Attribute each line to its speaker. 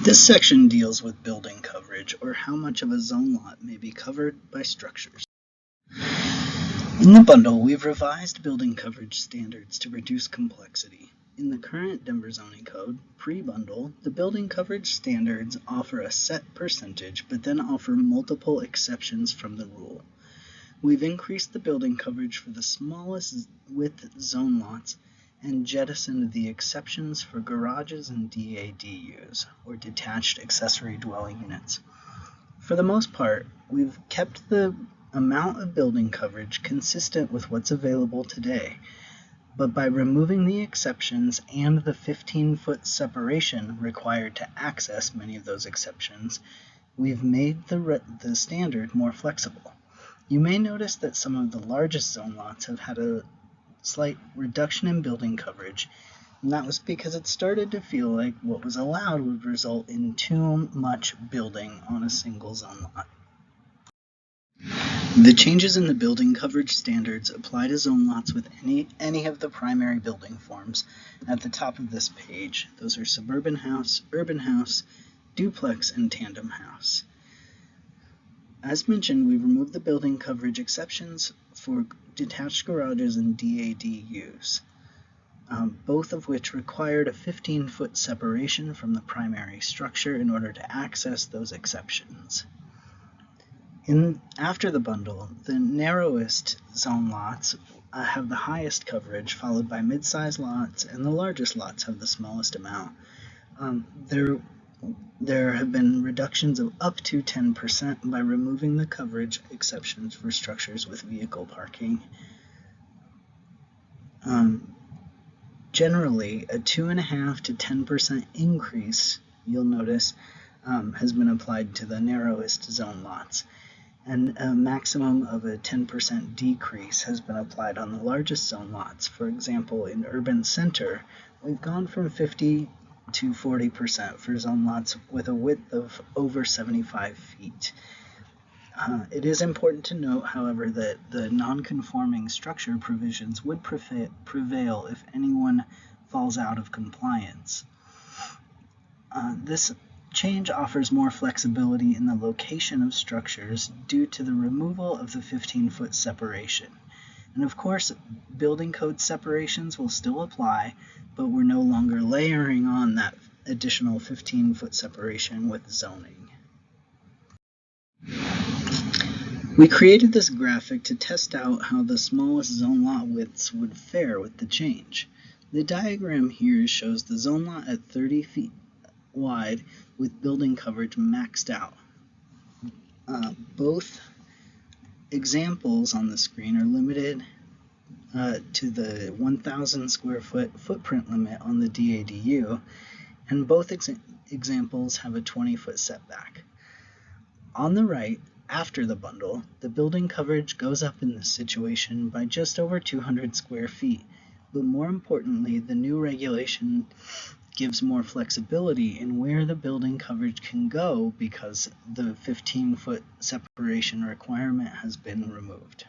Speaker 1: This section deals with building coverage, or how much of a zone lot may be covered by structures. In the bundle, we've revised building coverage standards to reduce complexity. In the current Denver zoning code, pre-bundle, the building coverage standards offer a set percentage, but then offer multiple exceptions from the rule. We've increased the building coverage for the smallest width zone lots and jettisoned the exceptions for garages and DADUs, or detached accessory dwelling units. For the most part, we've kept the amount of building coverage consistent with what's available today, but by removing the exceptions and the 15-foot separation required to access many of those exceptions, we've made the standard more flexible. You may notice that some of the largest zone lots have had a slight reduction in building coverage, and that was because it started to feel like what was allowed would result in too much building on a single zone lot. The changes in the building coverage standards apply to zone lots with any of the primary building forms at the top of this page. Those are suburban house, urban house, duplex, and tandem house. As mentioned, we removed the building coverage exceptions for detached garages and DADUs, both of which required a 15-foot separation from the primary structure in order to access those exceptions. After the bundle, the narrowest zone lots have the highest coverage, followed by mid-sized lots, and the largest lots have the smallest amount. There have been reductions of up to 10% by removing the coverage exceptions for structures with vehicle parking. Generally, a 2.5% to 10% increase, you'll notice, has been applied to the narrowest zone lots, and a maximum of a 10% decrease has been applied on the largest zone lots. For example, in urban center, we've gone from 50 to 40% for zone lots with a width of over 75 feet. It is important to note, however, that the non-conforming structure provisions would prevail if anyone falls out of compliance. This change offers more flexibility in the location of structures due to the removal of the 15-foot separation. And of course, building code separations will still apply, but we're no longer layering on that additional 15-foot separation with zoning. We created this graphic to test out how the smallest zone lot widths would fare with the change. The diagram here shows the zone lot at 30 feet wide with building coverage maxed out. Both examples on the screen are limited to the 1,000 square foot footprint limit on the DADU, and both examples have a 20-foot setback. On the right, after the bundle, the building coverage goes up in this situation by just over 200 square feet, but more importantly, the new regulation gives more flexibility in where the building coverage can go because the 15-foot separation requirement has been removed.